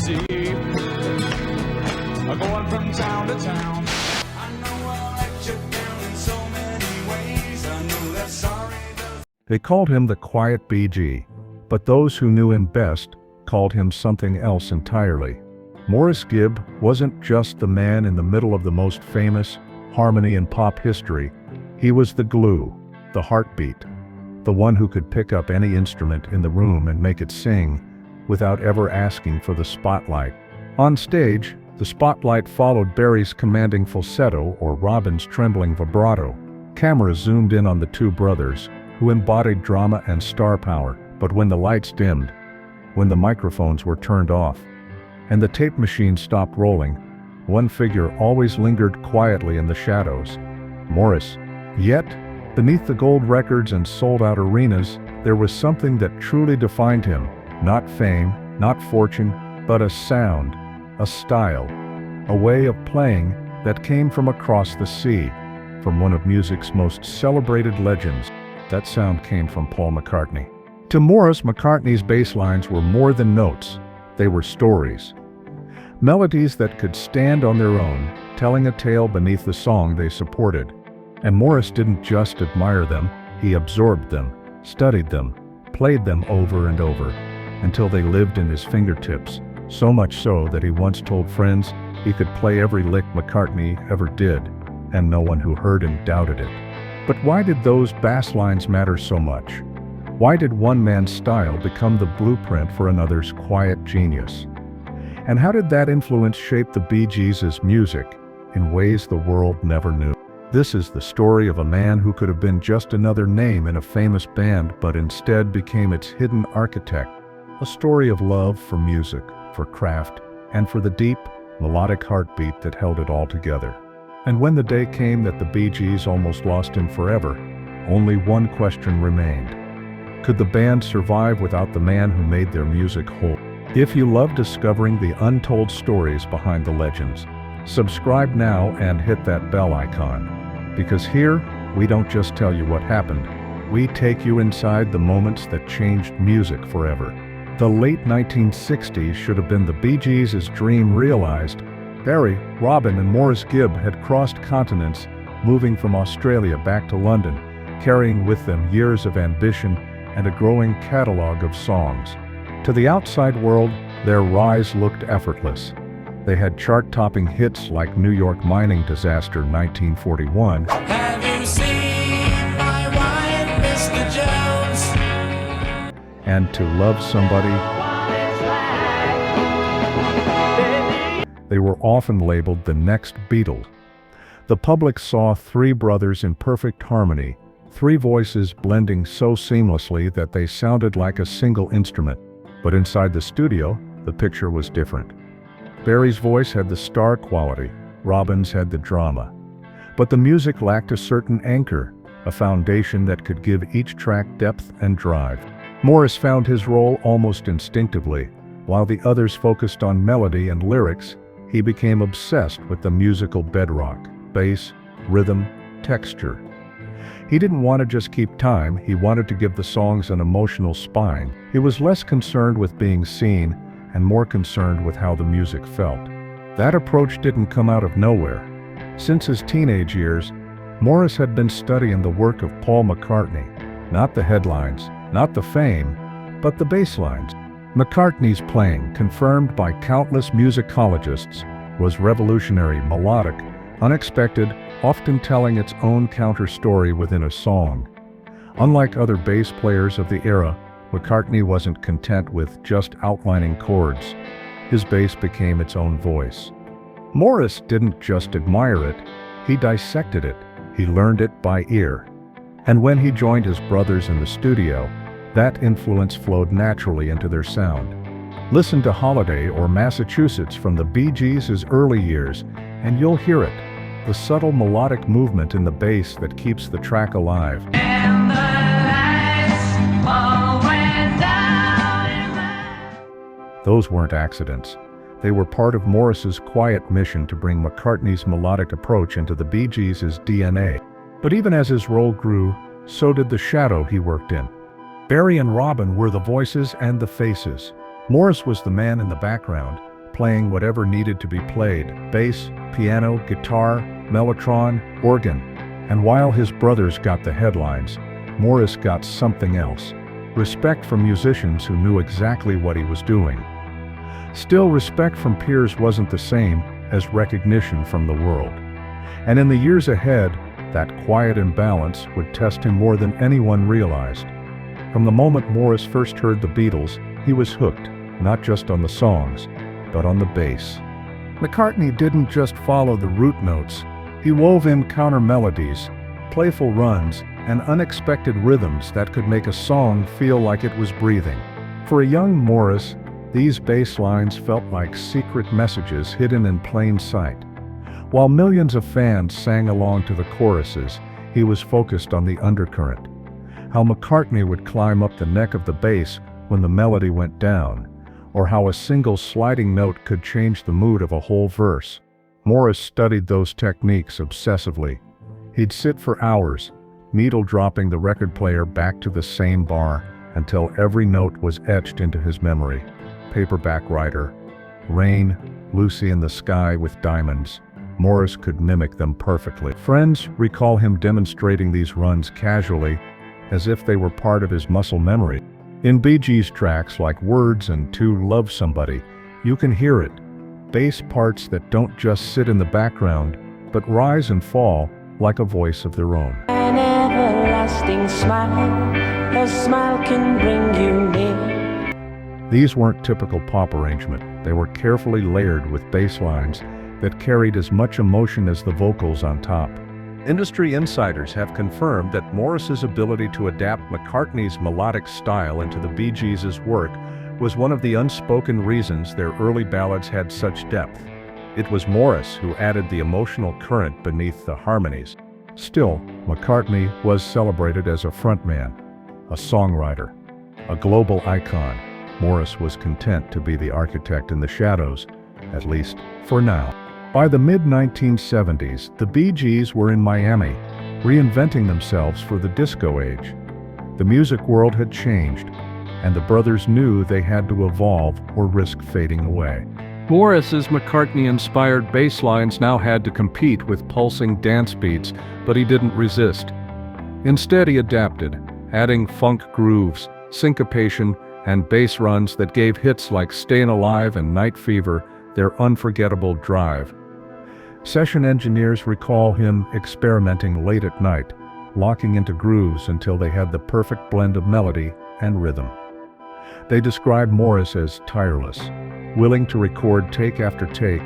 sea. Going from town to town. I know I'll let you down in so many ways. I know that sorry does. They called him the Quiet BG, but those who knew him best called him something else entirely. Maurice Gibb wasn't just the man in the middle of the most famous harmony in pop history. He was the glue, the heartbeat, the one who could pick up any instrument in the room and make it sing without ever asking for the spotlight. On stage, the spotlight followed Barry's commanding falsetto or Robin's trembling vibrato. Cameras zoomed in on the two brothers, who embodied drama and star power. But when the lights dimmed, when the microphones were turned off, and the tape machine stopped rolling, one figure always lingered quietly in the shadows: Maurice. Yet, beneath the gold records and sold-out arenas, there was something that truly defined him. Not fame, not fortune, but a sound, a style, a way of playing that came from across the sea, from one of music's most celebrated legends. That sound came from Paul McCartney. To Maurice, McCartney's bass lines were more than notes. They were stories. Melodies that could stand on their own, telling a tale beneath the song they supported. And Maurice didn't just admire them, he absorbed them, studied them, played them over and over, until they lived in his fingertips. So much so that he once told friends he could play every lick McCartney ever did, and no one who heard him doubted it. But why did those bass lines matter so much? Why did one man's style become the blueprint for another's quiet genius? And how did that influence shape the Bee Gees' music in ways the world never knew? This is the story of a man who could have been just another name in a famous band, but instead became its hidden architect. A story of love for music, for craft, and for the deep, melodic heartbeat that held it all together. And when the day came that the Bee Gees almost lost him forever, only one question remained. Could the band survive without the man who made their music whole? If you love discovering the untold stories behind the legends, subscribe now and hit that bell icon. Because here, we don't just tell you what happened, we take you inside the moments that changed music forever. The late 1960s should have been the Bee Gees' dream realized. Barry, Robin, and Maurice Gibb had crossed continents, moving from Australia back to London, carrying with them years of ambition and a growing catalog of songs. To the outside world, their rise looked effortless. They had chart-topping hits like New York mining disaster 1941. Have you seen my wife, Mr. Jones? And To Love Somebody. They were often labeled the next Beatles. The public saw three brothers in perfect harmony, three voices blending so seamlessly that they sounded like a single instrument. But inside the studio, the picture was different. Barry's voice had the star quality, Robin's had the drama. But the music lacked a certain anchor, a foundation that could give each track depth and drive. Maurice found his role almost instinctively. While the others focused on melody and lyrics, he became obsessed with the musical bedrock, bass, rhythm, texture. He didn't want to just keep time, he wanted to give the songs an emotional spine. He was less concerned with being seen and more concerned with how the music felt. That approach didn't come out of nowhere. Since his teenage years, Maurice had been studying the work of Paul McCartney, not the headlines, not the fame, but the bass lines. McCartney's playing, confirmed by countless musicologists, was revolutionary, melodic, unexpected, often telling its own counter-story within a song. Unlike other bass players of the era, McCartney wasn't content with just outlining chords. His bass became its own voice. Maurice didn't just admire it, he dissected it, he learned it by ear. And when he joined his brothers in the studio, that influence flowed naturally into their sound. Listen to Holiday or Massachusetts from the Bee Gees' early years, and you'll hear it, the subtle melodic movement in the bass that keeps the track alive. And the lights all went down. Those weren't accidents. They were part of Maurice's quiet mission to bring McCartney's melodic approach into the Bee Gees' DNA. But even as his role grew, so did the shadow he worked in. Barry and Robin were the voices and the faces. Maurice was the man in the background, playing whatever needed to be played: bass, piano, guitar, mellotron, organ. And while his brothers got the headlines, Maurice got something else: respect from musicians who knew exactly what he was doing. Still, respect from peers wasn't the same as recognition from the world. And in the years ahead, that quiet imbalance would test him more than anyone realized. From the moment Maurice first heard the Beatles, he was hooked, not just on the songs, but on the bass. McCartney didn't just follow the root notes. He wove in counter melodies, playful runs, and unexpected rhythms that could make a song feel like it was breathing. For a young Maurice, these bass lines felt like secret messages hidden in plain sight. While millions of fans sang along to the choruses, he was focused on the undercurrent. How McCartney would climb up the neck of the bass when the melody went down, or how a single sliding note could change the mood of a whole verse. Maurice studied those techniques obsessively. He'd sit for hours, needle-dropping the record player back to the same bar until every note was etched into his memory. Paperback Writer, Rain, Lucy in the Sky with Diamonds. Maurice could mimic them perfectly. Friends recall him demonstrating these runs casually, as if they were part of his muscle memory. In Bee Gees tracks like Words and To Love Somebody, you can hear it. Bass parts that don't just sit in the background, but rise and fall like a voice of their own. An everlasting smile, a smile can bring you near. These weren't typical pop arrangement. They were carefully layered with bass lines that carried as much emotion as the vocals on top. Industry insiders have confirmed that Maurice's ability to adapt McCartney's melodic style into the Bee Gees' work was one of the unspoken reasons their early ballads had such depth. It was Maurice who added the emotional current beneath the harmonies. Still, McCartney was celebrated as a frontman, a songwriter, a global icon. Maurice was content to be the architect in the shadows, at least for now. By the mid-1970s, the Bee Gees were in Miami, reinventing themselves for the disco age. The music world had changed, and the brothers knew they had to evolve or risk fading away. Maurice's McCartney-inspired bass lines now had to compete with pulsing dance beats, but he didn't resist. Instead, he adapted, adding funk grooves, syncopation, and bass runs that gave hits like Stayin' Alive and Night Fever their unforgettable drive. Session engineers recall him experimenting late at night, locking into grooves until they had the perfect blend of melody and rhythm. They describe Maurice as tireless, willing to record take after take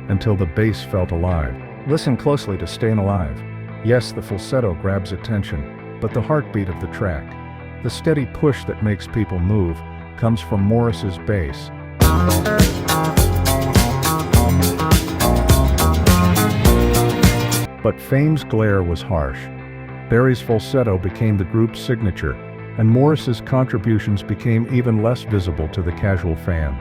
until the bass felt alive. Listen closely to Stayin' Alive. Yes, the falsetto grabs attention, but the heartbeat of the track, the steady push that makes people move, comes from Maurice's bass. But fame's glare was harsh. Barry's falsetto became the group's signature, and Maurice's contributions became even less visible to the casual fan.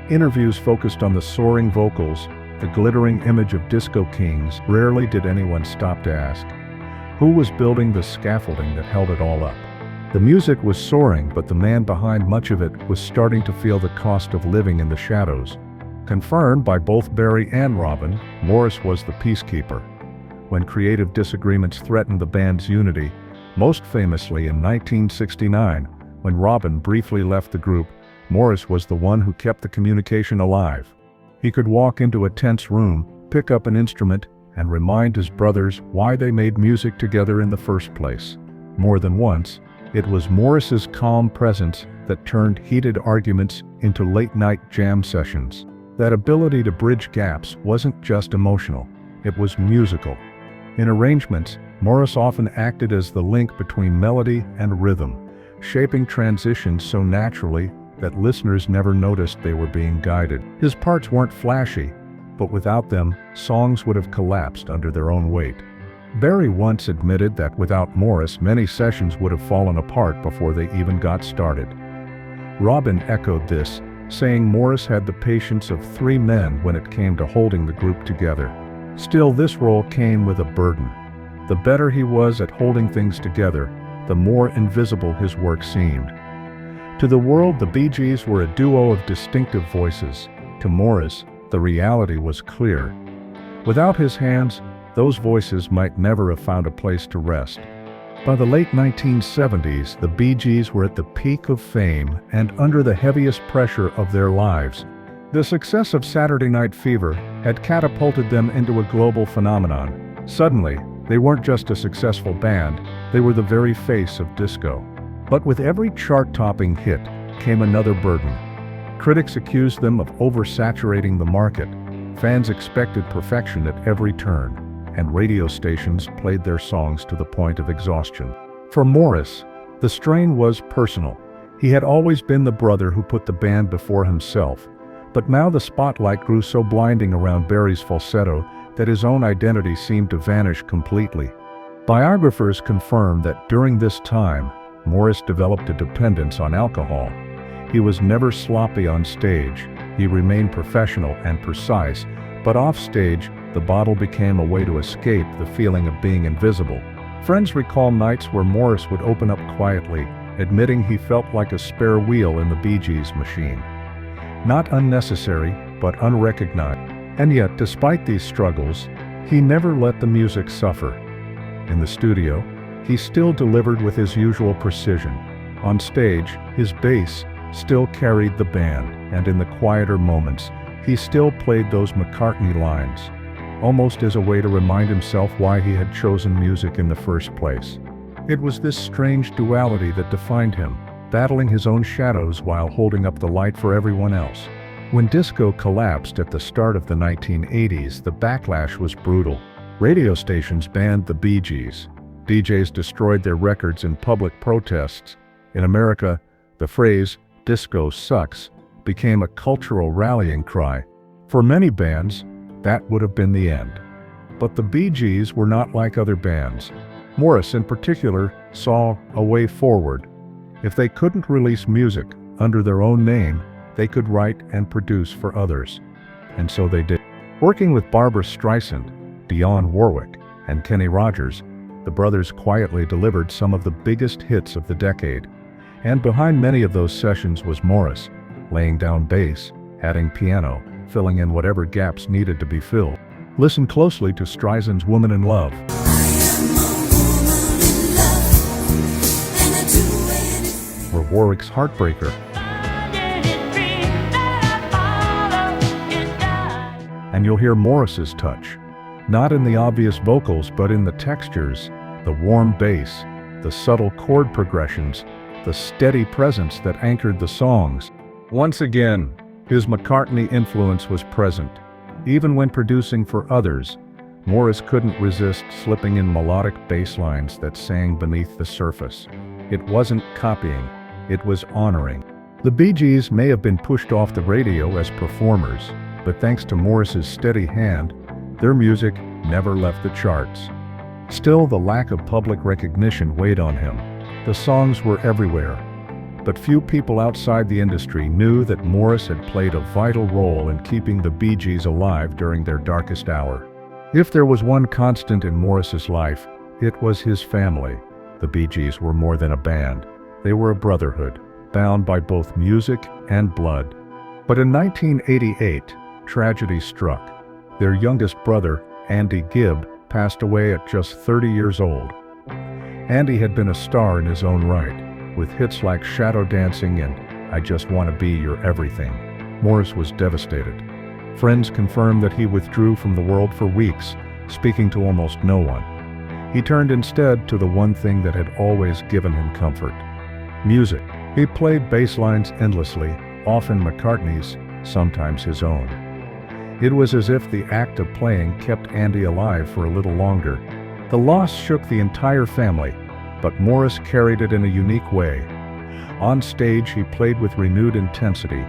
Interviews focused on the soaring vocals, the glittering image of disco kings. Rarely did anyone stop to ask, who was building the scaffolding that held it all up? The music was soaring, but the man behind much of it was starting to feel the cost of living in the shadows. Confirmed by both Barry and Robin, Maurice was the peacekeeper. When creative disagreements threatened the band's unity, most famously in 1969, when Robin briefly left the group, Maurice was the one who kept the communication alive. He could walk into a tense room, pick up an instrument, and remind his brothers why they made music together in the first place. More than once, it was Maurice's calm presence that turned heated arguments into late-night jam sessions. That ability to bridge gaps wasn't just emotional, it was musical. In arrangements, Maurice often acted as the link between melody and rhythm, shaping transitions so naturally that listeners never noticed they were being guided. His parts weren't flashy, but without them, songs would have collapsed under their own weight. Barry once admitted that without Maurice, many sessions would have fallen apart before they even got started. Robin echoed this, saying Maurice had the patience of 3 men when it came to holding the group together. Still, this role came with a burden. The better he was at holding things together, the more invisible his work seemed. To the world, the Bee Gees were a duo of distinctive voices, to Maurice, the reality was clear. Without his hands, those voices might never have found a place to rest. By the late 1970s, the Bee Gees were at the peak of fame and under the heaviest pressure of their lives. The success of Saturday Night Fever had catapulted them into a global phenomenon. Suddenly, they weren't just a successful band, they were the very face of disco. But with every chart-topping hit came another burden. Critics accused them of oversaturating the market. Fans expected perfection at every turn, and radio stations played their songs to the point of exhaustion. For Maurice, the strain was personal. He had always been the brother who put the band before himself, but now the spotlight grew so blinding around Barry's falsetto that his own identity seemed to vanish completely. Biographers confirm that during this time, Maurice developed a dependence on alcohol. He was never sloppy on stage. He remained professional and precise, but off stage, the bottle became a way to escape the feeling of being invisible. Friends recall nights where Maurice would open up quietly, admitting he felt like a spare wheel in the Bee Gees machine. Not unnecessary, but unrecognized. And yet, despite these struggles, he never let the music suffer. In the studio, he still delivered with his usual precision. On stage, his bass still carried the band, and in the quieter moments, he still played those McCartney lines, almost as a way to remind himself why he had chosen music in the first place. It was this strange duality that defined him, battling his own shadows while holding up the light for everyone else. When disco collapsed at the start of the 1980s, the backlash was brutal. Radio stations banned the Bee Gees. DJs destroyed their records in public protests. In America, the phrase, "disco sucks," became a cultural rallying cry. For many bands, that would have been the end. But the Bee Gees were not like other bands. Maurice, in particular, saw a way forward. If they couldn't release music under their own name, they could write and produce for others. And so they did. Working with Barbra Streisand, Dionne Warwick, and Kenny Rogers, the brothers quietly delivered some of the biggest hits of the decade. And behind many of those sessions was Maurice, laying down bass, adding piano, filling in whatever gaps needed to be filled. Listen closely to Streisand's Woman in Love, or Warwick's Heartbreaker. And you'll hear Maurice's touch, not in the obvious vocals but in the textures, the warm bass, the subtle chord progressions, the steady presence that anchored the songs. Once again, his McCartney influence was present. Even when producing for others, Maurice couldn't resist slipping in melodic bass lines that sang beneath the surface. It wasn't copying, it was honoring. The Bee Gees may have been pushed off the radio as performers, but thanks to Maurice's steady hand, their music never left the charts. Still, the lack of public recognition weighed on him. The songs were everywhere, but few people outside the industry knew that Maurice had played a vital role in keeping the Bee Gees alive during their darkest hour. If there was one constant in Maurice's life, it was his family. The Bee Gees were more than a band. They were a brotherhood, bound by both music and blood. But in 1988, tragedy struck. Their youngest brother, Andy Gibb, passed away at just 30 years old. Andy had been a star in his own right, with hits like Shadow Dancing and I Just Want to Be Your Everything. Maurice was devastated. Friends confirmed that he withdrew from the world for weeks, speaking to almost no one. He turned instead to the one thing that had always given him comfort: music. He played bass lines endlessly, often McCartney's, sometimes his own. It was as if the act of playing kept Andy alive for a little longer. The loss shook the entire family, but Maurice carried it in a unique way. On stage, he played with renewed intensity.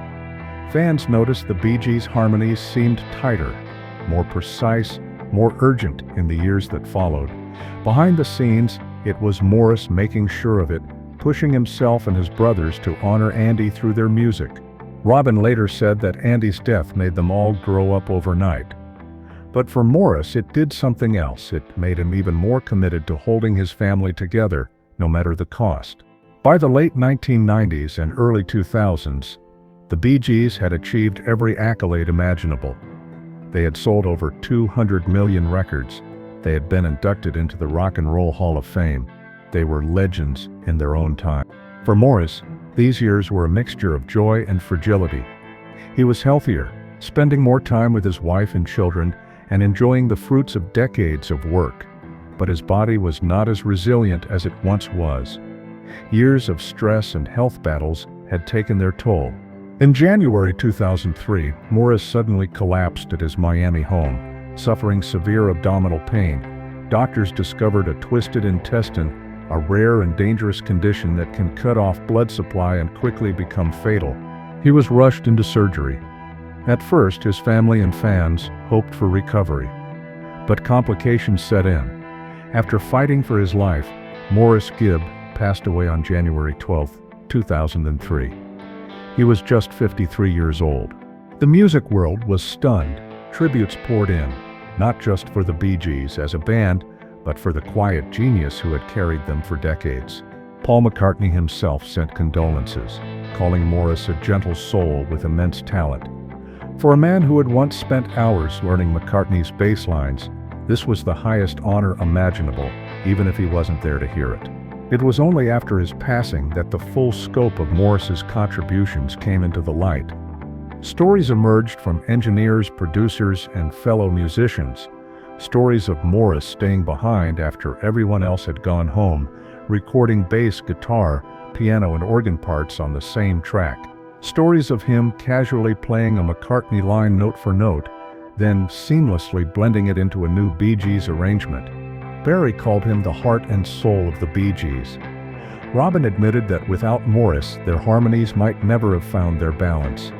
Fans noticed the Bee Gees' harmonies seemed tighter, more precise, more urgent in the years that followed. Behind the scenes, it was Maurice making sure of it, pushing himself and his brothers to honor Andy through their music. Robin later said that Andy's death made them all grow up overnight. But for Maurice, it did something else. It made him even more committed to holding his family together, no matter the cost. By the late 1990s and early 2000s, The Bee Gees had achieved every accolade imaginable. They had sold over 200 million records. They had been inducted into the Rock and Roll Hall of Fame. They were legends in their own time. For Maurice, these years were a mixture of joy and fragility. He was healthier, spending more time with his wife and children, and enjoying the fruits of decades of work. But his body was not as resilient as it once was. Years of stress and health battles had taken their toll. In January 2003, Maurice suddenly collapsed at his Miami home, suffering severe abdominal pain. Doctors discovered a twisted intestine, a rare and dangerous condition that can cut off blood supply and quickly become fatal. He was rushed into surgery. At first, his family and fans hoped for recovery. But complications set in. After fighting for his life, Maurice Gibb passed away on January 12, 2003. He was just 53 years old. The music world was stunned. Tributes poured in, not just for the Bee Gees as a band, but for the quiet genius who had carried them for decades. Paul McCartney himself sent condolences, calling Maurice a gentle soul with immense talent. For a man who had once spent hours learning McCartney's bass lines, this was the highest honor imaginable, even if he wasn't there to hear it. It was only after his passing that the full scope of Maurice's contributions came into the light. Stories emerged from engineers, producers, and fellow musicians. Stories of Maurice staying behind after everyone else had gone home, recording bass, guitar, piano, and organ parts on the same track. Stories of him casually playing a McCartney line note for note, then seamlessly blending it into a new Bee Gees arrangement. Barry called him the heart and soul of the Bee Gees. Robin admitted that without Maurice, their harmonies might never have found their balance.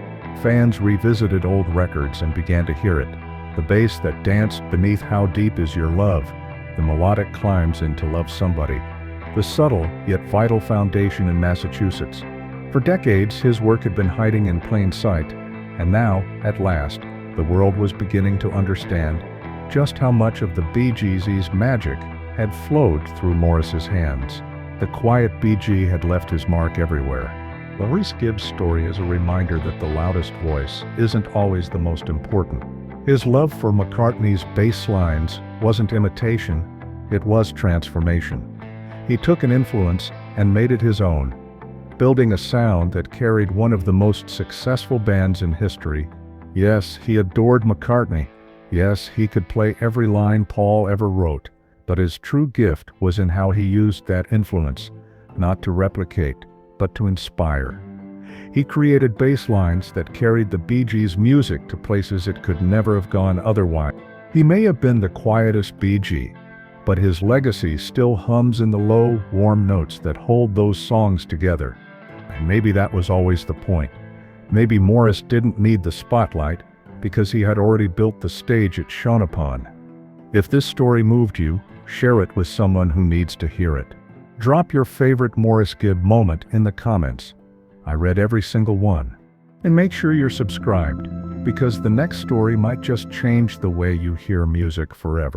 Fans revisited old records and began to hear it. The bass that danced beneath How Deep Is Your Love, the melodic climbs into Love Somebody, the subtle yet vital foundation in Massachusetts. For decades, his work had been hiding in plain sight, and now, at last, the world was beginning to understand just how much of the Bee Gees' magic had flowed through Maurice's hands. The quiet Bee Gee had left his mark everywhere. Maurice Gibb's story is a reminder that the loudest voice isn't always the most important. His love for McCartney's bass lines wasn't imitation, it was transformation. He took an influence and made it his own, building a sound that carried one of the most successful bands in history. Yes, he adored McCartney. Yes, he could play every line Paul ever wrote, but his true gift was in how he used that influence, not to replicate, but to inspire. He created bass lines that carried the Bee Gees' music to places it could never have gone otherwise. He may have been the quietest Bee Gee, but his legacy still hums in the low, warm notes that hold those songs together. And maybe that was always the point. Maybe Maurice didn't need the spotlight, because he had already built the stage it shone upon. If this story moved you, share it with someone who needs to hear it. Drop your favorite Maurice Gibb moment in the comments. I read every single one. And make sure you're subscribed, because the next story might just change the way you hear music forever.